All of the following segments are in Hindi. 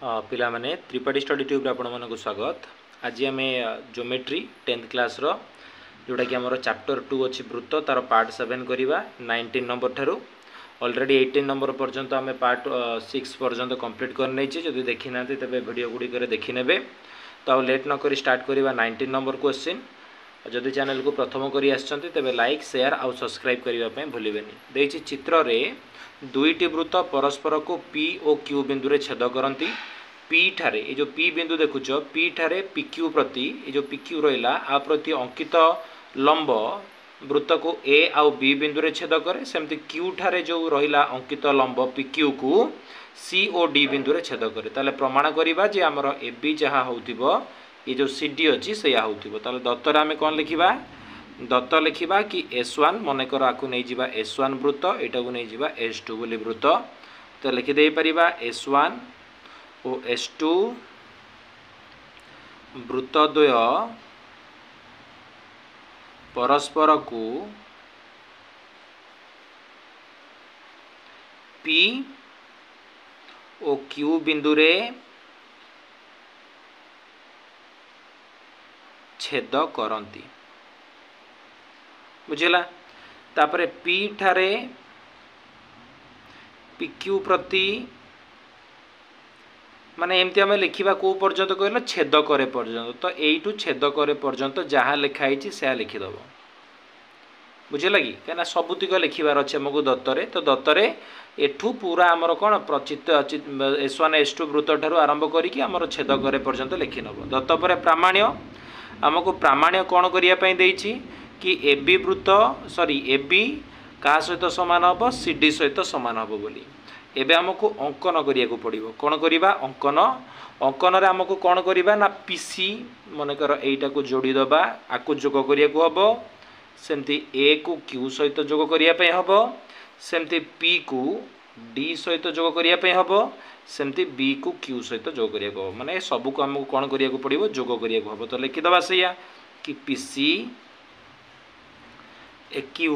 पिला माने त्रिपाठी स्टडी ट्यूब रे आपण मानक स्वागत। आज आम ज्योमेट्री 10th क्लास रो जोटा कि आमर चैप्टर 2 अच्छी वृत्त तार पार्ट 7 करवा 19 नंबर ठारू ऑलरेडी 18 नंबर पर्यंत आम पार्ट 6 पर्यंत कंप्लीट कर नहीं जदि देखी ना तेज वीडियो गुड़िक देखी ने तो लेट नक स्टार्ट करवा 19 नंबर क्वेश्चन। जदि चैनल को प्रथम करी आछंती तेबे लाइक शेयर आउ सब्सक्राइब करने भूलें। देखिए चित्र रे दुईटी वृत्त परस्पर को पी और क्यू बिंदु रे छेद करती। पी ठारे ये जो पी बिंदु देखुच पी ठारे पी क्यू प्रति ये जो पी क्यू रहा आ प्रति अंकित लंब वृत्त को ए आउ बी बिंदु रे छेद करे। सेमती क्यू ठारे जो रहा अंकित लंब पी क्यू को सी और डी बिंदु रे छेद करे। ताले प्रमाण करवा जे आमर ए बी जहाँ होतिबो ये जो सी डी अच्छी से होतिबो। ताले दत्तर आमे कौन लिखिबा दत्त लिखिबा कि S1 मनकर आकु नहीं जिबा S1 वृत्त एटा को नहीं जिबा S2 बोली वृत्त। तो लिखि दे परिबा S1 और S2 वृत्त द्वय परस्पर को P और Q बिंदु रे छेद करंती। बुझेला तापरे पी ठारे पी क्यू प्रति माने एमती आम लिखा कौ पर्यंत कहल छेद करे पर्यंत। तो यू छेद करे पर्यंत जहाँ लिखाई से लिखिदेव। बुझेगा कि कहीं सबुतिक लिखार अच्छे आमको दत्तरे। तो दत्तरे एठू पूरा आमर कौन प्रचित S1 S2 वृत्त ठारू आरंभ करिकी आमर छेद करे पर्यंत लिखि नब। दत्त पर प्रामाण्य आमको प्रामाण्य कौन करने देछि कि ए बी वृत्त सॉरी ए बी क्या सहित सामान हम सी डी सहित सामान हम बोली। एबे हमको अंकन करिया पड़ो। कौन करवा अंकन अंकन रे हमको कौन करवा ना पीसी मनकर एटा को जोड़ी दबा आकु जोग करिया हम। सेमती ए को क्यू सहित जोग करने हम। सेमती पी को डी सहित जोग करने हम। सेमती बी को क्यू सहित जोग करिया माने सबू को हमको कौन करिया पड़ो जोग करिया हम। तो लिखिदबा सैया कि पीसी ए क्यू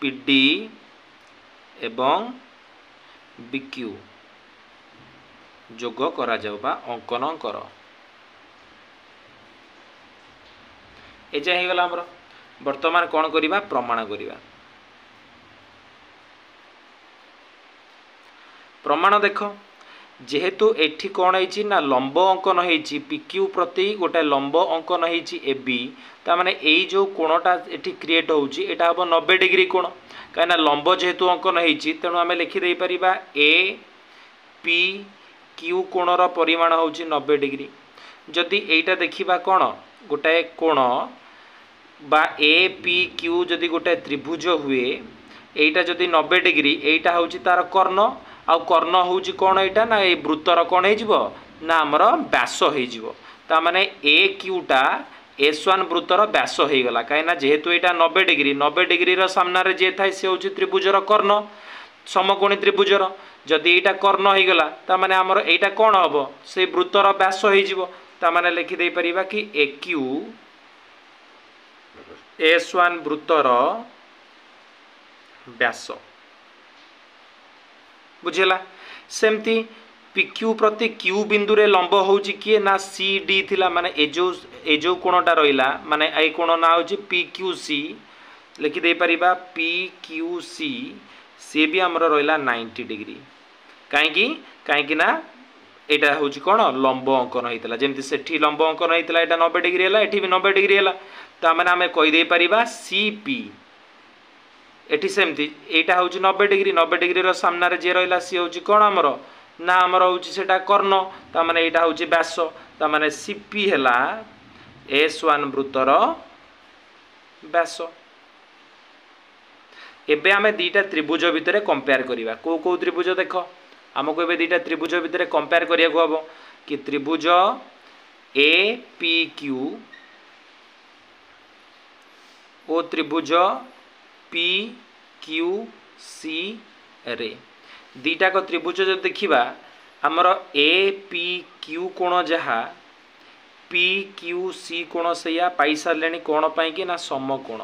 पी डी एवं बी क्यू जोग करा जाऊ बा अंकन कर। ए जा हो गला हमर। वर्तमान कौन करिबा प्रमाण करिबा। प्रमाण देख जेहेतु एठी कौन है ना लंब अंकन है पी क्यू प्रति गोटे लंब अंकन है ए बी ता माने एई जो कोणटा एठी क्रिएट होउची एटा हम 90 डिग्री कोण। कहीं लंब जेहेतु अंकन है तेणु आम लिखिदे पारिबा ए पी क्यू कोणर परिमाण होउची 90 डिग्री। जदि एटा देखिबा कौन गोटाए कोण बा ए पी क्यू जदि गोटाए त्रिभुज हुए एटा जदि 90 डिग्री एटा होउची तार कर्ण आउ कर्ण होउची कौन एटा ना ए वृत्तर कौन हो ना आमर व्यास हो। ता माने ए क्यूटा S1 वृत्तर व्यास हो गला। कहीं जेहेतु यहाँ 90 डिग्री सामने जे थाए से हूँ त्रिभुजर कर्ण समकोणी त्रिभुजर। जदि यहाँ कर्ण हो गला तामाने आमर यहाँ कौन हम से वृत्तर व्यास हो लिखिदे परिबा कि ए क्यू S1 वृत्तर व्यास। बुझेला सेमती पी क्यू प्रति क्यू बिंदु रे लंब होउची किए ना सी डी थिला माने ए जो कोणटा रहिला माने ए कोण ना होची पी क्यू सी लिखि दे परिबा पी क्यू सी से भी हमर रहिला 90 डिग्री। काहेकि ना एटा होची कोण लंब अंकन होइतला जेमति सेठी लंब अंकन होइतला एटा 90 डिग्री हैला एठी भी 90 डिग्री हैला। ता माने हमें कहि दे परिबा सी पी एठी सेमति एटा होची 90 डिग्री रो सामना रे जे रहिला सी होची कोण हमर ना आमर हूँ सेटा कर्ण ता माने एटा हूँ व्यास ता माने सीपी हैला S1 वृत्तर व्यास। एबे आमे दीटा त्रिभुज भितर कंपेयर करिवा को को त्रिभुज देख आमको एबे दीटा त्रिभुज भितर कंपेयर करिया को हबो कि त्रिभुज ए पी क्यू ओ त्रिभुज पी क्यू सी रे दीटा को त्रिभुज जो देखा आमर ए पी क्यू कोण जहाँ पी क्यू सी कोण से पाई सारे कौन पाई ना समकोण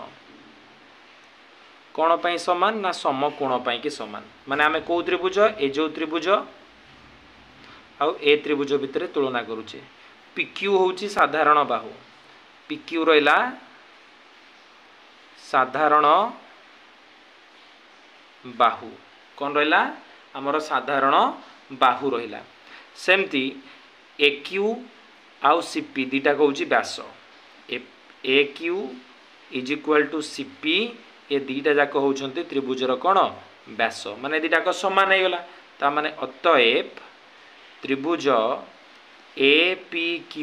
कौन पाई समान ना समकोण पाई कि समान माने आमे को त्रिभुज ए जो त्रिभुज आउ ए त्रिभुज भितर तुलना करुचे PQ होउची साधारण बाहु PQ रहिला साधारण बाहु कौन रहिला हमर साधारण बाहु रहिला सेमती AQ आउ CP दीटा कहूची व्यास AQ is equal to CP ए दीटा जाक होउछंती त्रिभुजर कोण व्यास माने दीटाक समान हे गला ता माने अतएव त्रिभुज APQ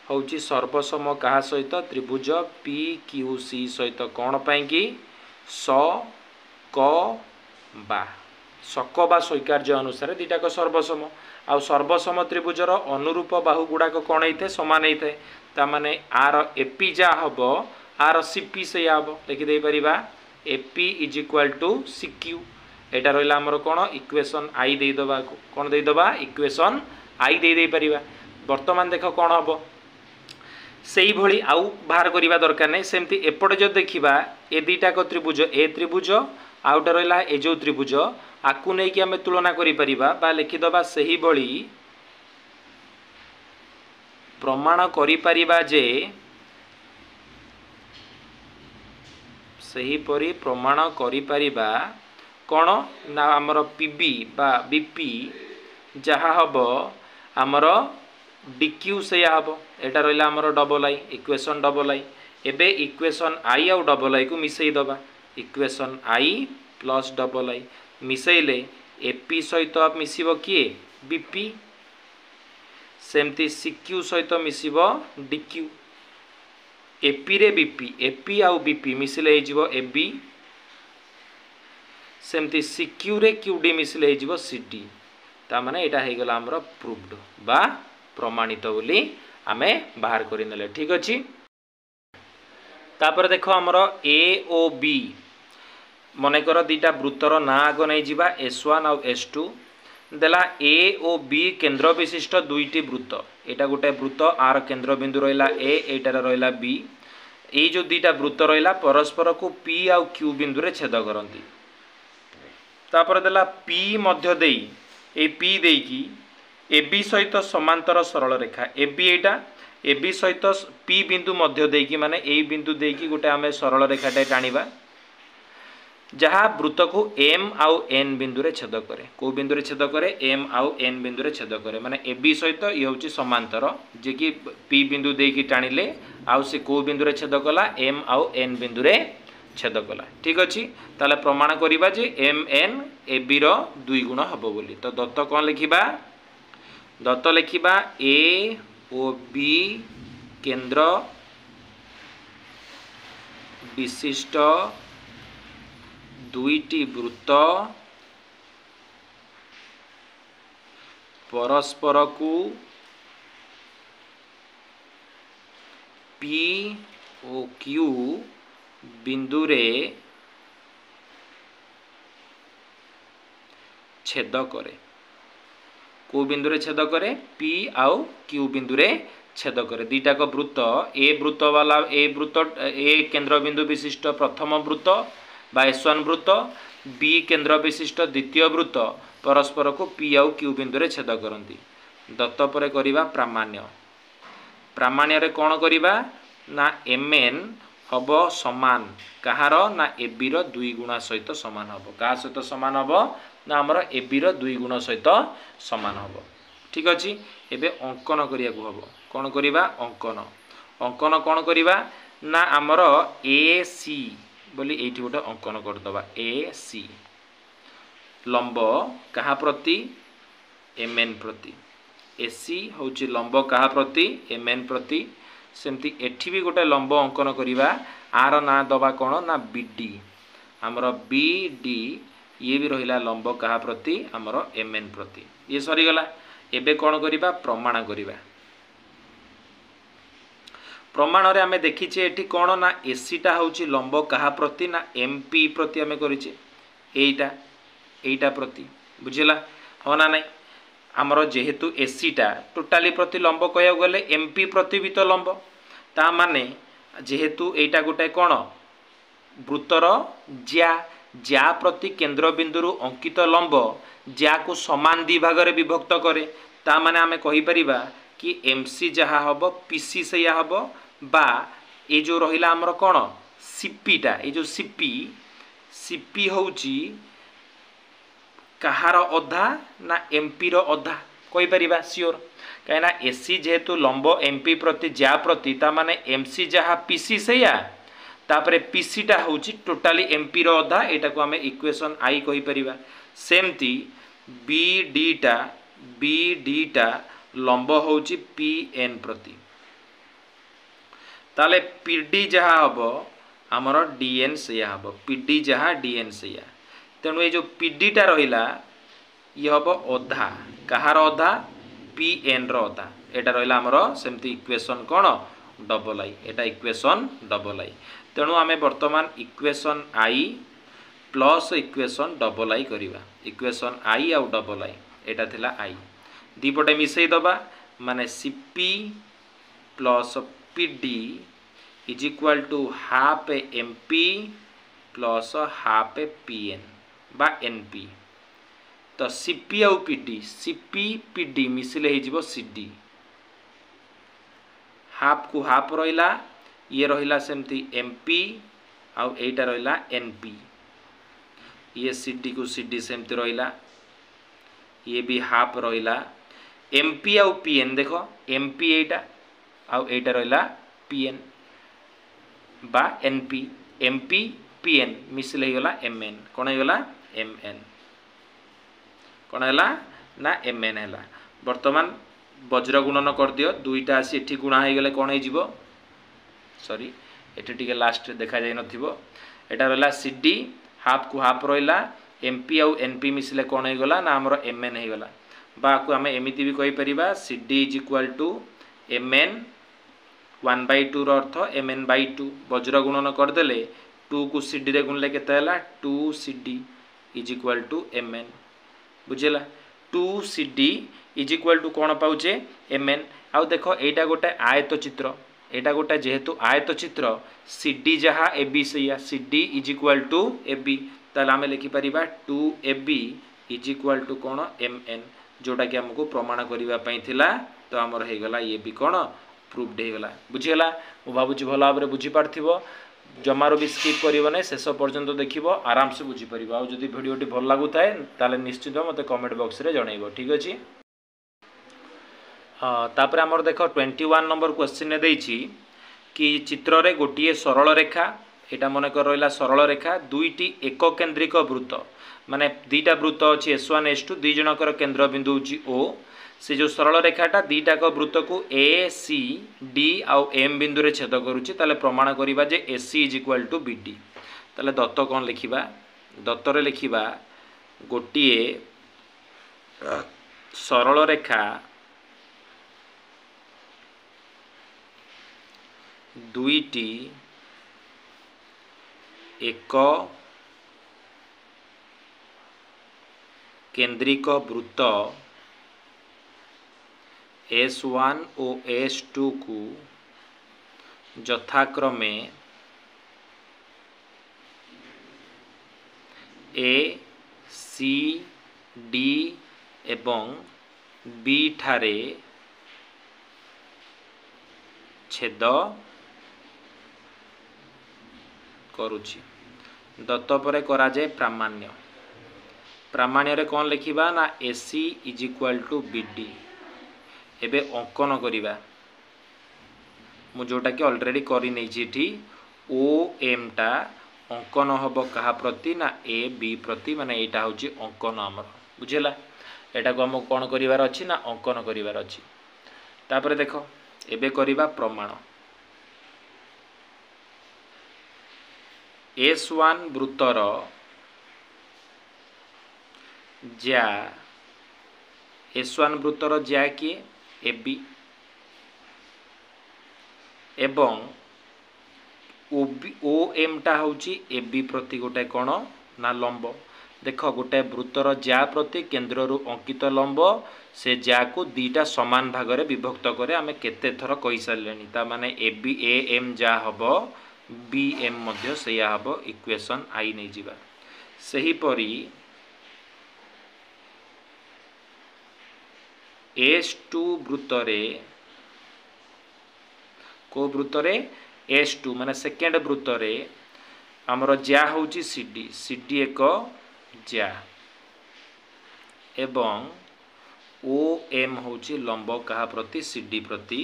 होउची सर्वसम कहा सहित त्रिभुज PQC सहित कोण पई कि सक बा स्वीकार्य अनुसार दीटाक सर्वसम आ सर्वसम त्रिभुजर अनुरूप बाहु गुड़ाक कौन होता है सामान होता है ता माने आर एपी जा हम आर सीपी से हम लिखिदे परिबा AP is equal to CQ एटा रहिला हमर कोन इक्वेशन आई दे दबा कोन दे दबा इक्वेशन आई दे परिबा वर्तमान देख कोन हबो सेही भली आउ बाहर करिबा दरकार नै सेमती एपट जो देखिबा ए दीटा को त्रिभुज ए त्रिभुज आउटा रहिला ए जो त्रिभुज आकु नै कि हमें तुलना करि परिबा बा लिखि दबा सेही भली प्रमाण करि परिबा जे सही परी प्रमाण करि परिबा कोन ना हमर पीबी बा बीपी जहा हबो हमर डीक्यू से हबो एटा रहिला हमर double I equation double I एबे इक्वेशन आई आउ डबल आई को मिसई दबा equation I plus double I मिसैले एपी सहित मिसिबो किए बीपी सेमती सीक्यू सहित मिसिबो डीक्यू एपी रे बीपी एपी आउ बीपी मिसिले हे जिवो एबी सेमती सीक्यू रे क्यूडी मिसिले हे जिवो सीडी ता माने एटा हे गला हमरो प्रूव्ड बा प्रमाणित बोली आमे बाहर करि नले ठीक अछि तापर देखो हमरो ए ओ बी मने कर दीटा वृत्तर ना आग नहीं जिबा S1 और S2 देला ए ओ बी केंद्र विशिष्ट दुईटी वृत्त एटा गोटे वृत्त आर केंद्र बिंदु रहिला ए एटार रहिला बी ए जो दीटा वृत्त रहिला परस्पर को P आउ Q बिंदु रे छेद करंती तापर देला P मध्य देई ए P देई की AB सहित समांतर सरल रेखा AB एटा AB सहित P बिंदु मध्य देई की माने ए बिंदु देई की गोटे हमें सरल रेखाटे टाणीबा जहाँ वृत्त को M आउ N बिंदु रे छेद करे को बिंदु रे छेद करे M आउ N बिंदु रे छेद करे माने AB सहित ये होची समांतर जे कि P बिंदु दे की टाणिले आउ से को बिंदु रे छेद कला M आउ N बिंदु रे छेद कला ठीक अछि ताले प्रमाण करिबा जे MN AB रो 2 गुण हबो बोली तो दत्त कोन लिखिबा दत्त लिखिबा A ओ B केंद्र विशिष्ट दुईटी वृत्त परस्पर को P ओ Q बिंदु रे छेद करे को बिंदु रे छेद करे P आउ Q बिंदु रे छेद करे दीटा को वृत्त ए वृत्त वाला ए वृत्त ए केंद्र बिंदु विशिष्ट प्रथम वृत्त बा S1 वृत्त बी केंद्र विशिष्ट द्वितीय वृत्त परस्पर को P आउ Q बिंदु रे छेद करंती दत्त परे करिबा प्रामाण्य प्रामाण्य रे कोन करिबा ना MN हबो समान कहार ना AB रो 2 गुणा सहित समान हबो का सहित समान हबो ना हमर AB रो 2 गुण सहित समान हबो ठीक अछि एबे अंकन करिया को हबो कोन करिबा अंकन अंकन कोन करिबा ना हमर AC बोली एठी गोटे अंकन कर दबा AC लंब कहा प्रति MN प्रति AC होची लंब कहा प्रति MN प्रति सेमती एठी भी गोटे लंब अंकन करिबा आर ना दबा कोन ना BD हमर BD ये भी रहिला लंब कहा प्रति हमर MN प्रति ये सरी गला एबे कोन करिबा प्रमाण करिबा प्रमाण रे हमें देखिचे एठी कोन ना AC टा होची लंब कहा प्रति ना MP प्रति हमें करिचे एटा प्रति बुझिला हो ना नहीं हमर जेहेतु AC टा टोटाली प्रति लंब कहया गले MP प्रति भी तो लंब ता माने जेहेतु एटा गोटे कोन वृत्तर ज्या प्रति केंद्र बिंदु अंकित लंब ज्या को समान दी भाग रे विभक्त करे ता माने आमे कहि परिबा कि एमसी जहा हबो पीसी सेया हबो बा ए जो रहिला हमर कोन सीपीटा ए जो सीपी होउची कहार अधा ना एमपी रो अधा कहि परिबा श्योर कहिना एसी जेहेतु लंब एमपी प्रति जा प्रति ता माने एमसी जहा पीसी सेया तापरे पीसीटा होउची टोटाली एमपी रो अधा एटा को आमे इक्वेशन आई कहि परिबा सेमती बीडीटा लंब होउची पीएन प्रति ताले पीडी जहा हबो हमर डीएन सेया हबो पीडी जहा डीएन सेया तेणु ये जो पीडीटा रहिला ये हबो अधा कहार अधा पीएन रो अधा एटा रहिला हमर सेमती इक्वेशन कोन डबल आई एटा इक्वेशन डबल आई तेणु आमे वर्तमान equation I plus equation double I करिवा इक्वेशन आई आउ डबल आई एटा थिला आई दीपटे मिसई दबा माने CP plus PD is equal to half MP plus half PN बा एनपी तो सीपी आउ पीडी मिसिले हो सीडी हाफ को हाफ रहिला ये रहिला सेमती एमपी आउ एटा रहिला एनपी ये सीडी को सीडी सेमती रहिला ये भी हाफ रहिला एमपी आउ पीएन देखो एमपी एटा आउ एटा रहिला पीएन बा एनपी एमपी पीएन मिसिले हो गला एमएन कोन हो गला एमएन कोन हैला ना एमएन हैला वर्तमान वज्र गुणन कर दियो दुईटा आसी एठी गुणा हे गले कोन हे जिवो सॉरी एठी टिके लास्ट देखा जाय नथिबो एटा रहला सीडी हाफ को हाफ रहिला एमपी आउ एनपी मिसिले कोन हे गला ना हमरो एमएन हे गला बा को हमें एमिति भी कहि परिबा CD is equal to MN 1/2 रो अर्थ mn/2 वज्र गुणन कर देले 2 को cd रे गुणले केते हला 2 cd is equal to mn बुझेला 2 cd इज इक्वल टू कोन पाउचे mn आउ देखो एटा गोटे आयत चित्र एटा गोटे जेहेतु आयत चित्र cd जहा ab सैया cd is equal to ab ताले हमें लिखि परिबा 2ab इज इक्वल टू कोन mn जोटा कि हमको प्रमाण करिवा पई थिला तो हमर हे गला ये भी कोन प्रूव्ड हो गला बुझीगला मु भाबुची भल भाव बुझी पार्थिबो जमारो भी स्किप करिवो नै शेष पर्यंत देखिबो आराम से बुझी परिबो आ जदी वीडियोटी भल लागुताय ताले निश्चित मते कमेंट बॉक्स रे जणाइबो ठीक अछि तापर हमर देखो 21 नंबर क्वेश्चन ने देइछि कि चित्र रे गोटिए सरल रेखा एटा मने कर रहला सरल रेखा दुईटी एक केंद्रिक वृत्त माने दुईटा वृत्त अछि S1 S2 दुई जनकर केंद्र बिंदु अछि O से जो सरल रेखाटा दीटाक वृत्त को ए सी डी आउ एम बिंदु रे छेद करुच्ची ताले प्रमाण करिबा जे AC is equal to BD ताले दत्त कौन लिखिबा दत्त रे लिखिबा गोटिए सरल रेखा दुईटी एक केंद्रिक वृत्त S1 और S2 को यथाक्रमे A C D एवं B ठारे छेद करुछि दत्त परे करा जाए प्रामाण्य प्रामाण्य रे कौन लिखिबा ना AC is equal to BD एबे अंकन करिबा मु जोटा कि ऑलरेडी करि नै छी ओ एम टा अंकन हबो कहा प्रति ना ए बी प्रति माने एटा होची अंकन हमर बुझेला एटा को हम कोन करिवार अछि ना अंकन करिवार अछि तापर देखो एबे करिबा प्रमाण S1 वृत्तर ज्या S1 वृत्तर ज्या कि AB एवं ओ एम टा होची AB प्रति गोटे कोण ना लंब देख गोटे वृत्तर ज्या प्रति केंद्र रु अंकित लंब से ज्या को दीटा समान भाग रे विभक्त करे आमे केते थर कहि सारलेनी ता माने AB AM जा हबो BM मध्य सेया हबो इक्वेशन आई नै जिबा सही परी S2 वृत्तरे को वृत्तरे S2 माने सेकेंड वृत्तरे आमर ज्या होची CD एक ज्या एवं OM होची लंब कहा प्रति CD प्रति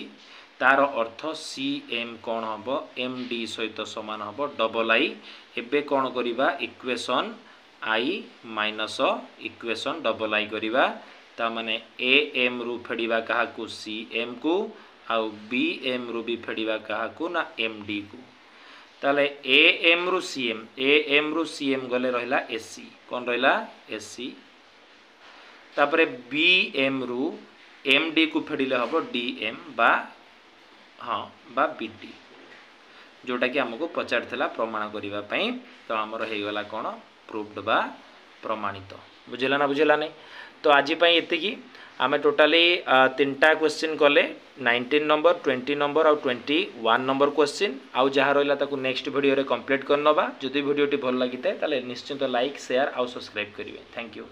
तार अर्थ CM कौन हम MD सहित समान हम डबल I एबे कौन करिबा equation I minus equation double I करिबा ता माने AM रु फेडिबा कहा को CM को आउ BM रु भी फेडिबा कहा को ना MD को ताले AM रु CM गले रहिला SC कौन रहिला SC तापरे BM रु MD को फेडिले हबो DM बा हाँ बा BD जोटा कि हमको पचारथिला प्रमाण करिबा पई तो हमर हे गला कोन प्रूव्ड बा प्रमाणित बुझिला ना बुझिला नै तो आज पई एति की आमे टोटली तीनटा क्वेश्चन कले 19 नंबर 20 नंबर और 21 नंबर क्वेश्चन आउ जहा रहला ताकू नेक्स्ट वीडियो रे कंप्लीट करनबा जदि वीडियो टी भल लागिते ताले निश्चित लाइक शेयर और सब्सक्राइब करिवे थैंक यू।